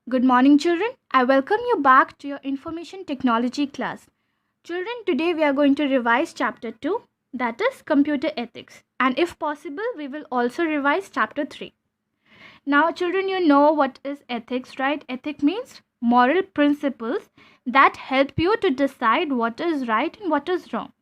Good morning, children. I welcome you back to your information technology class. Children, today we are going to revise chapter 2, that is computer ethics. And if possible, we will also revise chapter 3. Now, children, you know what is ethics, right? Ethic means moral principles that help you to decide what is right and what is wrong.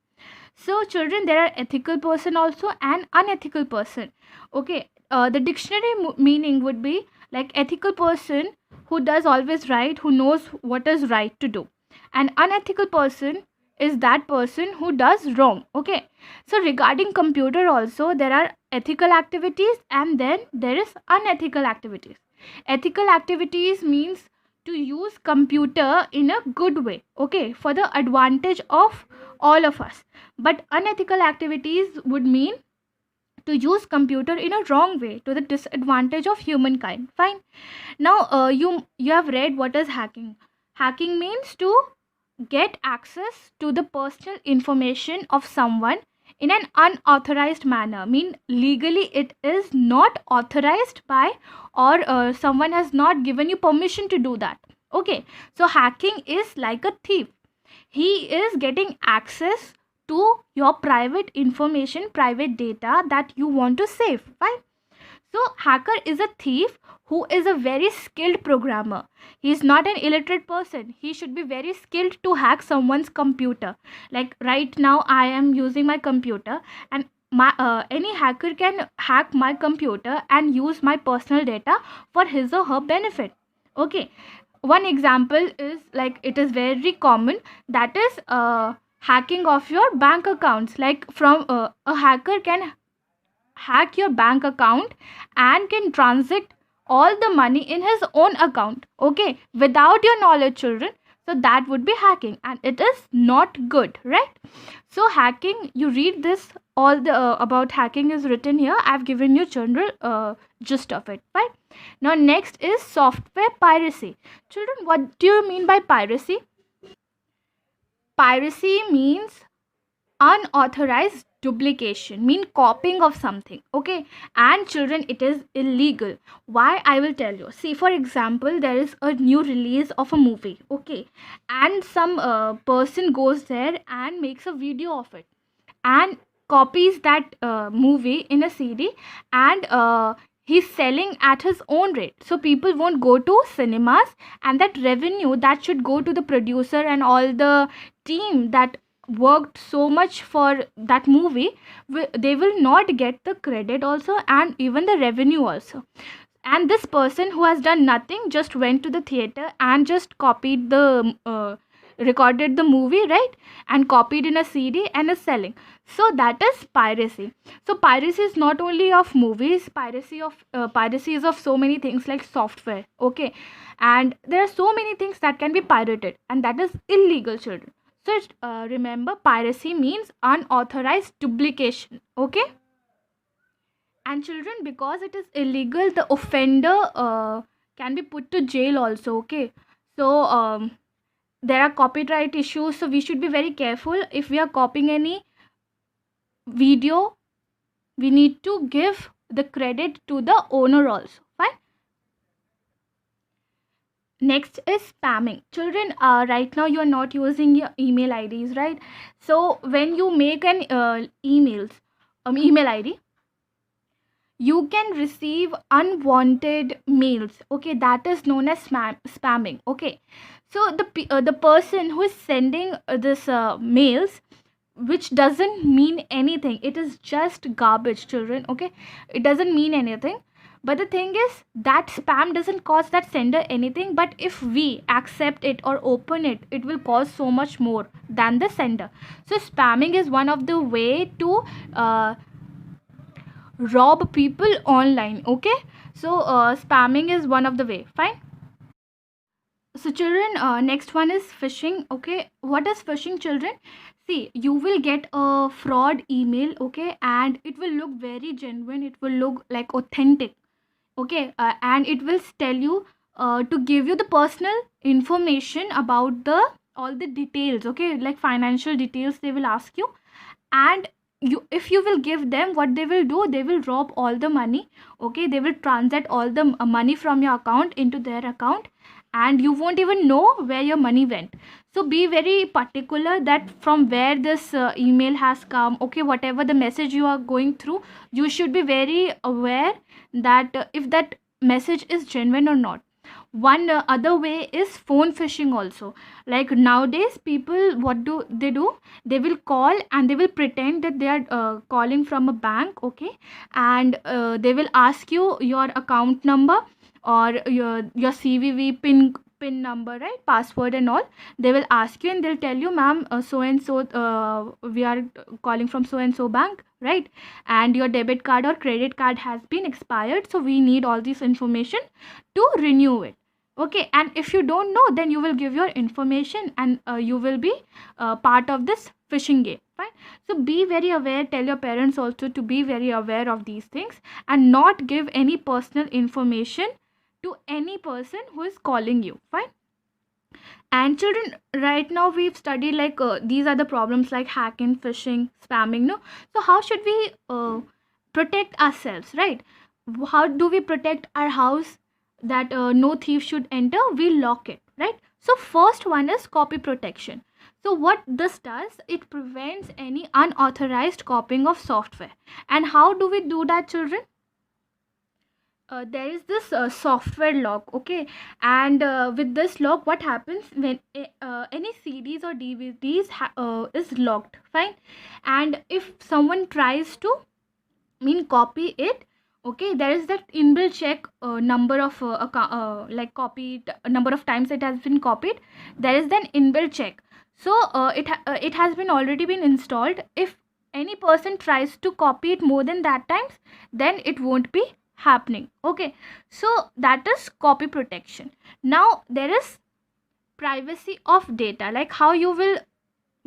So, children, there are ethical person also and unethical person. Okay, the dictionary meaning would be like ethical person who does always right, who knows what is right to do. An unethical person is that person who does wrong. Okay, so regarding computer also there are ethical activities and then there is unethical activities. Ethical activities means to use computer in a good way, okay, for the advantage of all of us. But unethical activities would mean to use computer in a wrong way to the disadvantage of humankind. Fine. Now you have read what is hacking. Hacking means to get access to the personal information of someone in an unauthorized manner. Mean legally it is not authorized by, or someone has not given you permission to do that. Okay, so hacking is like a thief. He is getting access to your private information, private data that you want to save. Fine. So hacker is a thief who is a very skilled programmer. He is not an illiterate person. He should be very skilled to hack someone's computer. Like right now I am using my computer, and any hacker can hack my computer and use my personal data for his or her benefit. Okay, one example is like it is very common, that is hacking of your bank accounts. Like from a hacker can hack your bank account and can transact all the money in his own account, okay, without your knowledge, children. So that would be hacking and it is not good, right? So hacking, you read this, all the about hacking is written here. I've given you general gist of it, right? Now next is software piracy. Children, what do you mean by piracy? Piracy means unauthorized duplication, mean copying of something, okay. And children, it is illegal. Why? I will tell you. See, for example, there is a new release of a movie, okay, and some person goes there and makes a video of it and copies that movie in a CD, and he's selling at his own rate, so people won't go to cinemas, and that revenue that should go to the producer and all the team that worked so much for that movie, they will not get the credit also and even the revenue also. And this person who has done nothing just went to the theater and just copied the recorded the movie, right, and copied in a CD and is selling. So that is piracy. So piracy is not only of movies. Piracy is of so many things like software, okay, and there are so many things that can be pirated, and that is illegal, children. So remember, piracy means unauthorized duplication, okay. And children, because it is illegal, the offender can be put to jail also, okay. So there are copyright issues, so we should be very careful. If we are copying any video, we need to give the credit to the owner also. Fine. Next is spamming. Children, right now you are not using your email IDs, right? So when you make an email ID, you can receive unwanted mails, okay, that is known as spamming, okay. So the person who is sending this mails, which doesn't mean anything, it is just garbage, children, okay. It doesn't mean anything. But the thing is that spam doesn't cost that sender anything, but if we accept it or open it, it will cost so much more than the sender. So spamming is one of the way to rob people online, okay. So spamming is one of the way. Fine. So children, next one is phishing, okay. What is phishing, children? See, you will get a fraud email, okay, and it will look very genuine, it will look like authentic, okay, and it will tell you to give you the personal information about the all the details, okay, like financial details they will ask you. And if you will give them, what they will do, they will rob all the money. Okay, they will transact all the money from your account into their account, and you won't even know where your money went. So be very particular that from where this email has come. Okay, whatever the message you are going through, you should be very aware that if that message is genuine or not. One other way is phone phishing also. Like nowadays people, what do they do, they will call and they will pretend that they are calling from a bank. Okay, and they will ask you your account number or your CVV pin number, right, password and all. They will ask you and they'll tell you, ma'am, so and so, we are calling from so and so bank, right, and your debit card or credit card has been expired, so we need all this information to renew it. Okay, and if you don't know, then you will give your information and you will be part of this phishing game. Fine. So be very aware. Tell your parents also to be very aware of these things and not give any personal information to any person who is calling you. Fine. And children, right now we've studied like these are the problems like hacking, phishing, spamming. No, so how should we protect ourselves, right? How do we protect our house that no thief should enter? We lock it, right? So first one is copy protection. So what this does, it prevents any unauthorized copying of software. And how do we do that, children? There is this software lock. Okay, and with this lock, what happens when any CDs or DVDs is locked? Fine. And if someone tries to copy it, okay, there is that inbuilt check number of like copied number of times it has been copied. There is then inbuilt check. So it has been already been installed. If any person tries to copy it more than that times, then it won't be happening. Okay, so that is copy protection. Now there is privacy of data, like how you will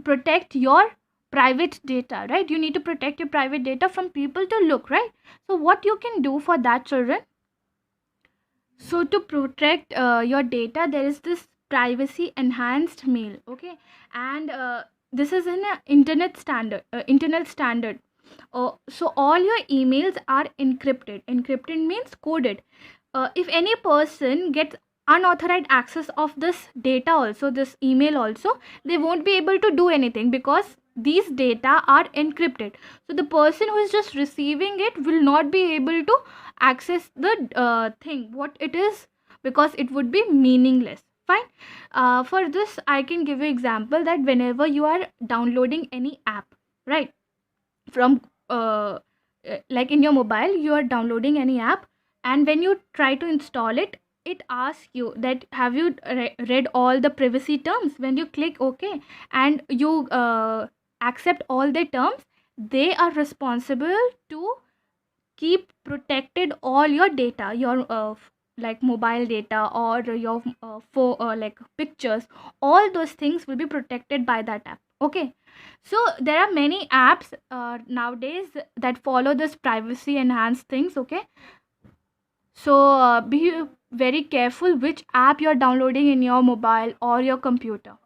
protect your private data, right? You need to protect your private data from people to look, right? So what you can do for that, children? So to protect your data, there is this privacy enhanced mail. Okay, and this is an internet standard. So all your emails are encrypted. Encrypted means coded. If any person gets unauthorized access of this data also, this email also, they won't be able to do anything because these data are encrypted. So the person who is just receiving it will not be able to access the thing what it is, because it would be meaningless. Fine. For this I can give you example that whenever you are downloading any app, right, from like in your mobile, you are downloading any app, and when you try to install it, it asks you that have you read all the privacy terms. When you click OK and you accept all the terms, they are responsible to keep protected all your data, your like mobile data or your like pictures. All those things will be protected by that app. Okay, so there are many apps nowadays that follow this privacy enhanced things. Okay, so be very careful which app you're downloading in your mobile or your computer.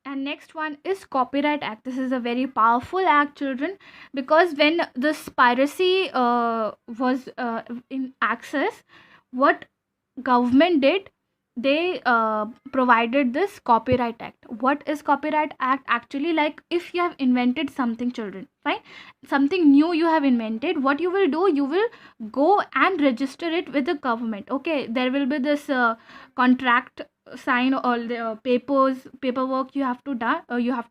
And next one is Copyright Act. This is a very powerful act, children, because when this piracy was in access, what government did, they provided this Copyright Act. What is Copyright Act actually? Like if you have invented something, children, fine, something new you have invented, what you will do, you will go and register it with the government. Okay, there will be this contract sign, all the paperwork you have to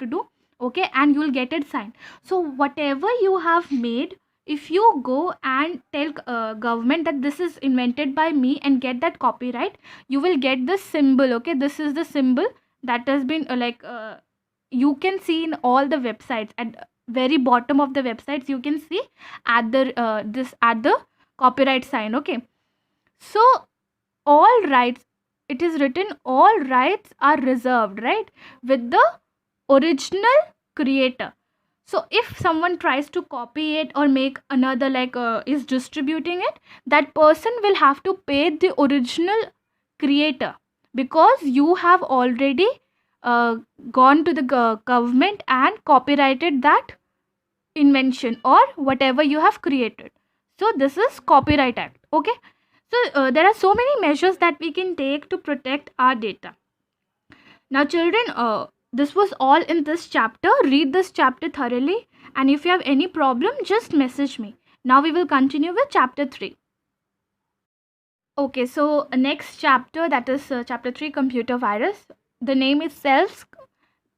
do. Okay, and you will get it signed. So whatever you have made, if you go and tell government that this is invented by me and get that copyright, you will get this symbol. Okay, this is the symbol that has been you can see in all the websites. At very bottom of the websites you can see at the this at the copyright sign. Okay, so all rights, it is written, all rights are reserved, right, with the original creator. So if someone tries to copy it or make another, like is distributing it, that person will have to pay the original creator, because you have already uh, gone to the government and copyrighted that invention or whatever you have created. So this is Copyright Act. Okay. So there are so many measures that we can take to protect our data. Now, children, this was all in this chapter. Read this chapter thoroughly, and if you have any problem, just message me. Now we will continue with chapter 3. Okay, so next chapter, that is chapter 3, computer virus. The name itself,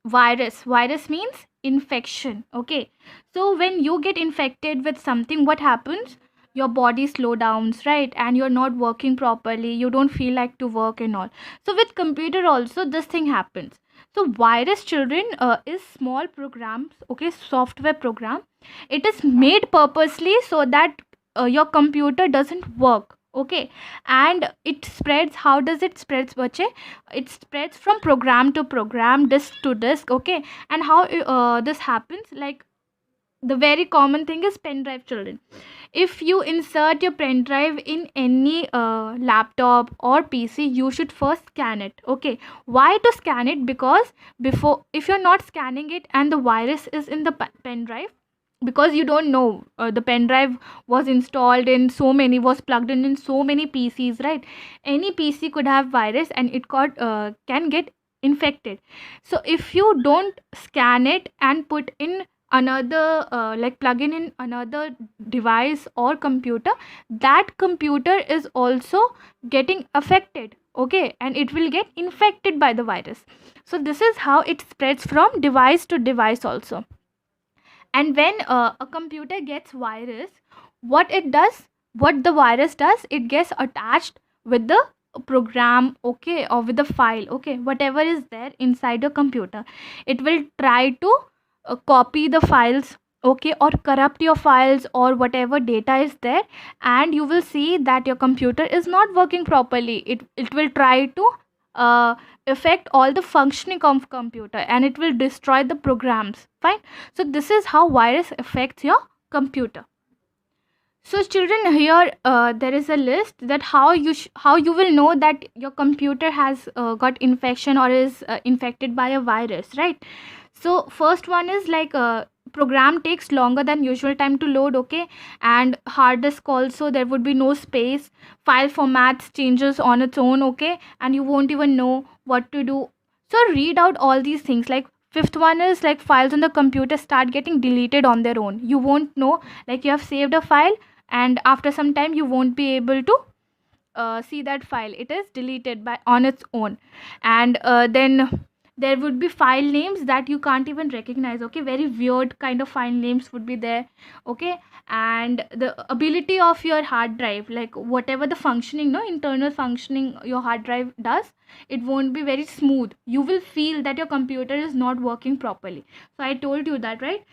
virus. Virus means infection. Okay, so when you get infected with something, what happens? Your body slow downs, right? And you're not working properly, you don't feel like to work and all. So with computer also this thing happens. So virus, children, is small programs, okay, software program. It is made purposely so that your computer doesn't work, okay. And it spreads. How does it spreads, bache? It spreads from program to program, disk to disk, okay. And how this happens, like the very common thing is pen drive, children. If you insert your pen drive in any laptop or PC, you should first scan it, okay. Why to scan it? Because before, if you're not scanning it and the virus is in the pen drive, because you don't know, the pen drive was installed in so many, was plugged in so many PCs, right? Any PC could have virus and it got can get infected. So if you don't scan it and put in another like plug in another device or computer, that computer is also getting affected, okay, and it will get infected by the virus. So this is how it spreads from device to device also. And when a computer gets virus, what it does, what the virus does, it gets attached with the program, okay, or with the file, okay, whatever is there inside your computer. It will try to copy the files, okay, or corrupt your files or whatever data is there, and you will see that your computer is not working properly. It will try to uh, affect all the functioning of computer, and it will destroy the programs, fine. So this is how virus affects your computer. So children, here there is a list that how you will know that your computer has got infection or is infected by a virus, right? So first one is like program takes longer than usual time to load, okay, and hard disk also, there would be no space, file formats changes on its own, okay, and you won't even know what to do. So read out all these things. Like fifth one is like files on the computer start getting deleted on their own. You won't know, like you have saved a file and after some time you won't be able to see that file, it is deleted by on its own. And then there would be file names that you can't even recognize, okay, very weird kind of file names would be there, okay. And the ability of your hard drive, like whatever the functioning, no, internal functioning your hard drive does, it won't be very smooth. You will feel that your computer is not working properly. So I told you that, right?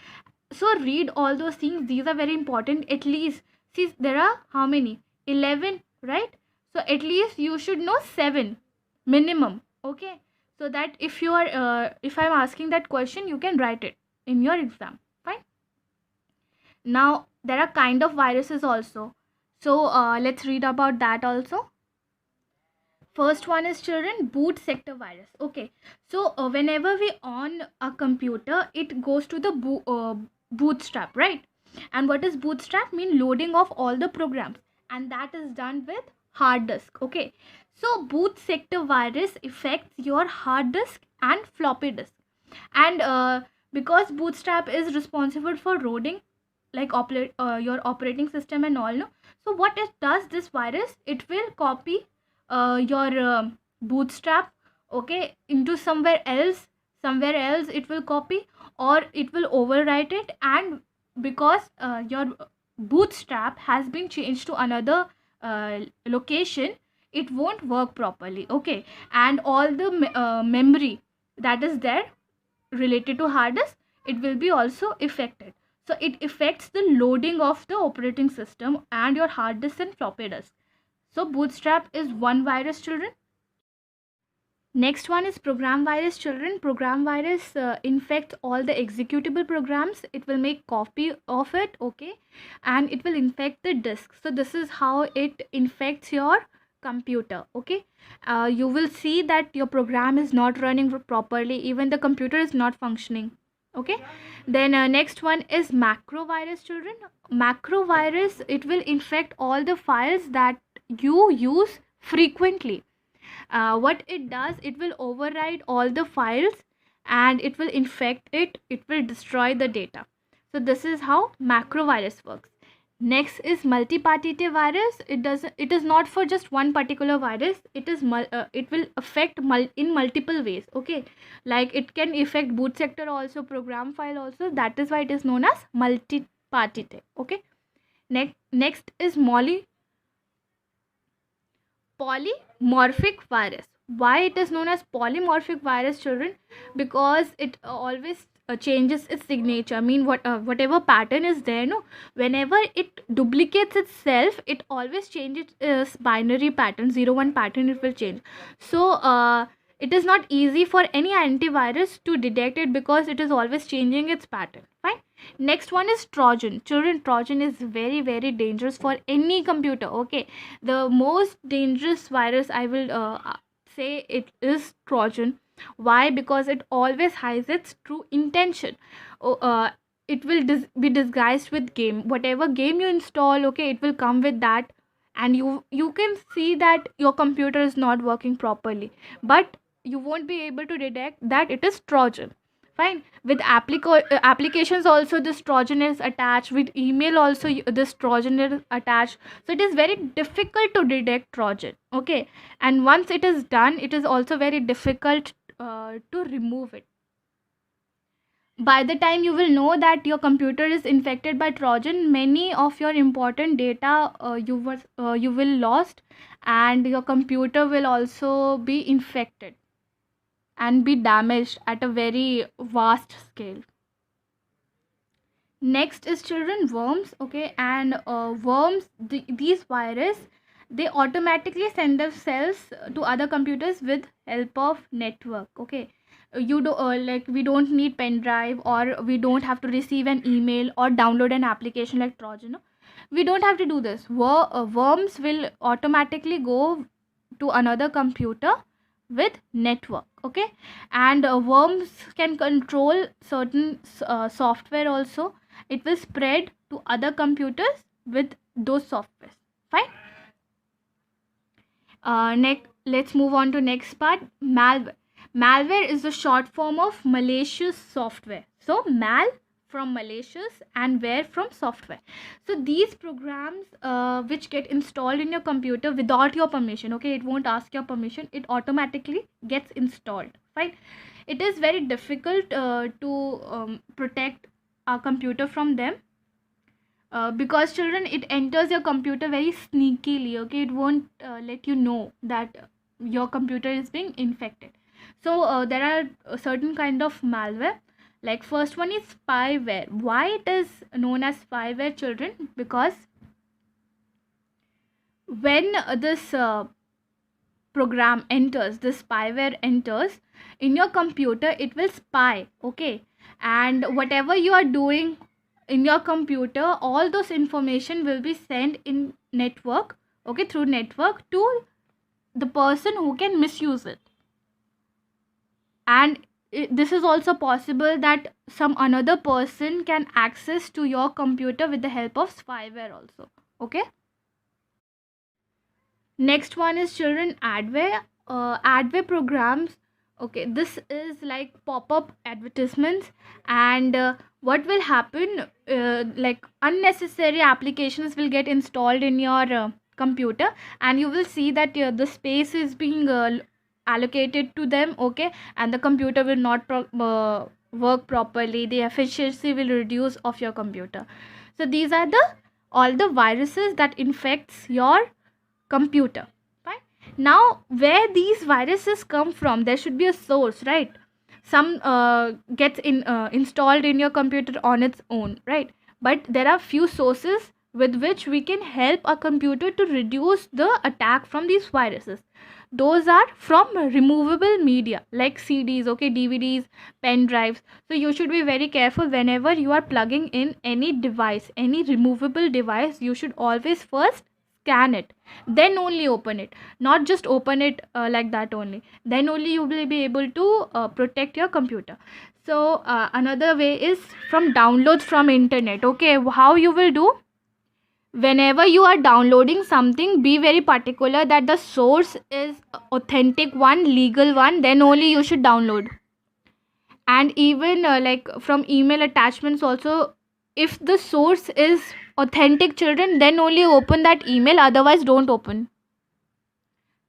So read all those things, these are very important. At least, see, there are how many, 11, right? So at least you should know 7 minimum, okay, so that if you are if I'm asking that question, you can write it in your exam, fine. Now there are kind of viruses also, so let's read about that also. First one is, children, boot sector virus, okay. So whenever we on a computer, it goes to the bootstrap, right? And what is bootstrap? Mean loading of all the programs, and that is done with hard disk, okay. So boot sector virus affects your hard disk and floppy disk. And because bootstrap is responsible for loading, like your operating system and all, no. So what it does, this virus, it will copy your bootstrap, okay, into somewhere else it will copy, or it will overwrite it. And because your bootstrap has been changed to another location, it won't work properly, okay. And all the memory that is there related to hard disk, it will be also affected. So it affects the loading of the operating system and your hard disk and floppy disk. So bootstrap is one virus, children. Next one is program virus, children. Program virus infects all the executable programs. It will make copy of it, okay, and it will infect the disk. So this is how it infects your computer. Okay, you will see that your program is not running properly, even the computer is not functioning. Okay, then next one is macrovirus, children. Macrovirus, it will infect all the files that you use frequently. What it does, it will override all the files and it will infect it, it will destroy the data. So this is how macrovirus works. Next is multipartitive virus. It is not for just one particular virus. It will affect in multiple ways. Okay, like it can affect boot sector also, program file also. That is why it is known as multipartitive. Okay, next is polymorphic virus. Why it is known as polymorphic virus, children? Because it always changes its signature. I mean, whatever pattern is there, no, whenever it duplicates itself, it always changes its binary pattern, 0 1 pattern. It will change. So it is not easy for any antivirus to detect it because it is always changing its pattern. Fine. Next one is Trojan. Children, Trojan is very, very dangerous for any computer. Okay, the most dangerous virus, I will say, it is Trojan. Why? Because it always hides its true intention. Oh, it will be disguised with game. Whatever game you install, okay, it will come with that, and you can see that your computer is not working properly, but you won't be able to detect that it is Trojan. Fine. With applications also, this Trojan is attached. With email also, this Trojan is attached. So it is very difficult to detect Trojan. Okay, and once it is done, it is also very difficult to remove it. By the time you will know that your computer is infected by Trojan, many of your important data you will lost, and your computer will also be infected and be damaged at a very vast scale. Next is, children, worms. Okay, and worms, these virus, they automatically send themselves to other computers with help of network. Okay, you do like, we don't need pen drive, or we don't have to receive an email or download an application like Trojan. No? We don't have to do this. Worms will automatically go to another computer with network. Okay, and worms can control certain software also. It will spread to other computers with those softwares. Fine. Next, let's move on to next part. Malware is the short form of malicious software. So mal from malicious and ware from software. So these programs which get installed in your computer without your permission. Okay, it won't ask your permission, it automatically gets installed. Fine. It is very difficult to protect our computer from them, because, children, it enters your computer very sneakily. Okay, it won't let you know that your computer is being infected. So there are a certain kind of malware. Like, first one is spyware. Why it is known as spyware, children? Because when this program enters, this spyware enters in your computer, it will spy. Okay, and whatever you are doing in your computer, all those information will be sent in network. Okay, through network to the person who can misuse it. And this is also possible that some another person can access to your computer with the help of spyware also. Okay, next one is, children, adware. Adware programs, okay, this is like pop-up advertisements, and what will happen, like, unnecessary applications will get installed in your computer, and you will see that the space is being allocated to them. Okay, and the computer will not work properly, the efficiency will reduce of your computer. So these are the all the viruses that infects your computer. Fine. Now, where these viruses come from, there should be a source, right? Some gets installed in your computer on its own, right? But there are few sources with which we can help a computer to reduce the attack from these viruses. Those are from removable media like CDs, okay, DVDs, pen drives. So you should be very careful whenever you are plugging in any device, any removable device. You should always first scan it, then only open it. Not just open it like that only, then only you will be able to protect your computer. So another way is from downloads from internet. Okay, how you will do? Whenever you are downloading something, be very particular that the source is authentic one, legal one, then only you should download. And even like from email attachments also, if the source is authentic, children, then only open that email, otherwise don't open.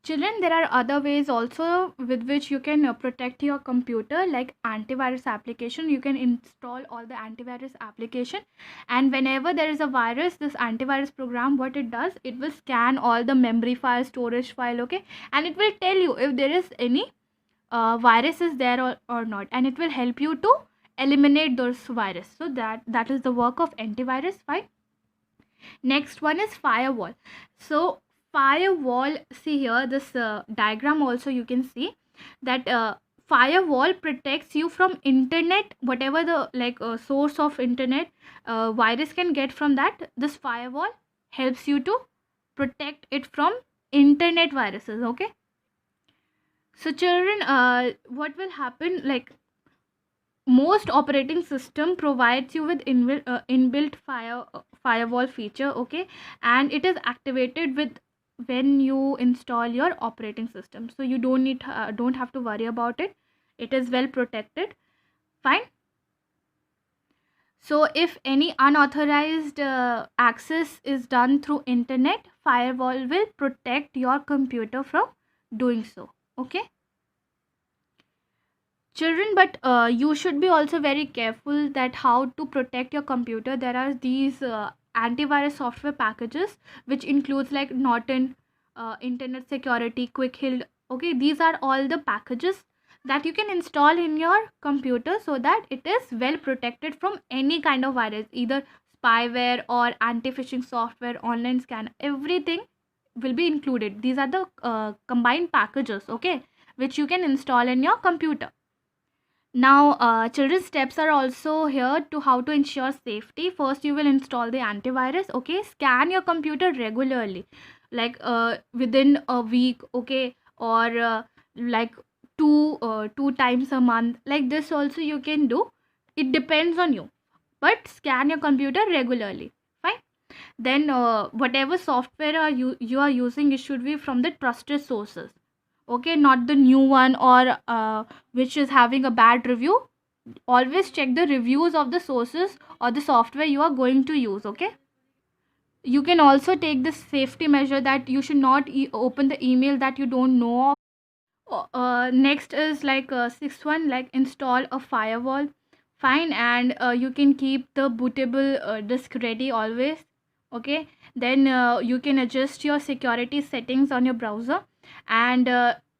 Children, there are other ways also with which you can protect your computer, like antivirus application. You can install all the antivirus application, and whenever there is a virus, this antivirus program, what it does, it will scan all the memory file, storage file, okay, and it will tell you if there is any virus is there or not, and it will help you to eliminate those virus. So that is the work of antivirus. Fine. Next one is firewall. So firewall, see here, this diagram also you can see that firewall protects you from internet, whatever the like source of internet virus can get from that. This firewall helps you to protect it from internet viruses. Okay, so children, what will happen, like most operating system provides you with inbuilt firewall feature. Okay, and it is activated with when you install your operating system, so you don't have to worry about it. It is well protected. Fine. So if any unauthorized access is done through internet, firewall will protect your computer from doing so. Okay, children, but you should be also very careful that how to protect your computer. There are these antivirus software packages which includes like Norton, internet security, quick heal. Okay, these are all the packages that you can install in your computer so that it is well protected from any kind of virus, either spyware or anti-phishing software, online scan, everything will be included. These are the combined packages, okay, which you can install in your computer. Now, children's steps are also here to how to ensure safety. First, you will install the antivirus. Okay, scan your computer regularly, like within a week. Okay, or like two times a month. Like this also you can do. It depends on you, but scan your computer regularly. Fine. Then whatever software you are using, it should be from the trusted sources. Okay, not the new one or which is having a bad review. Always check the reviews of the sources or the software you are going to use. Okay, you can also take this safety measure that you should not open the email that you don't know of. Next is like sixth one, like install a firewall. Fine. And you can keep the bootable disk ready always. Okay, then you can adjust your security settings on your browser, and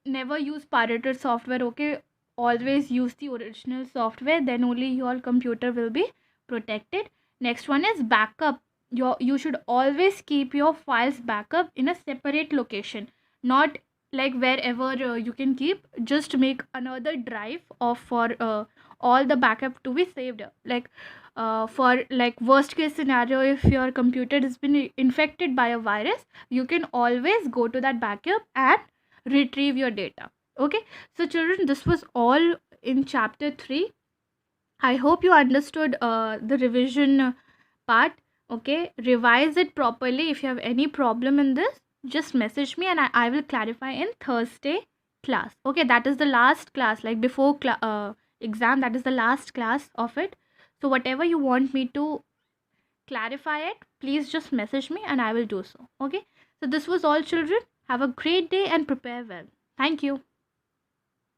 never use pirated software. Okay, always use the original software, then only your computer will be protected. Next one is backup. You should always keep your files backup in a separate location, not like wherever you can keep. Just make another drive of for all the backup to be saved. Like for like worst case scenario, if your computer has been infected by a virus, you can always go to that backup and retrieve your data. Okay, so children, this was all in chapter 3. I hope you understood the revision part. Okay, revise it properly. If you have any problem in this, just message me and I will clarify in Thursday class. Okay, that is the last class, like before exam, that is the last class of it. So whatever you want me to clarify it, please just message me and I will do so. Okay, so this was all, children. Have a great day and prepare well. Thank you.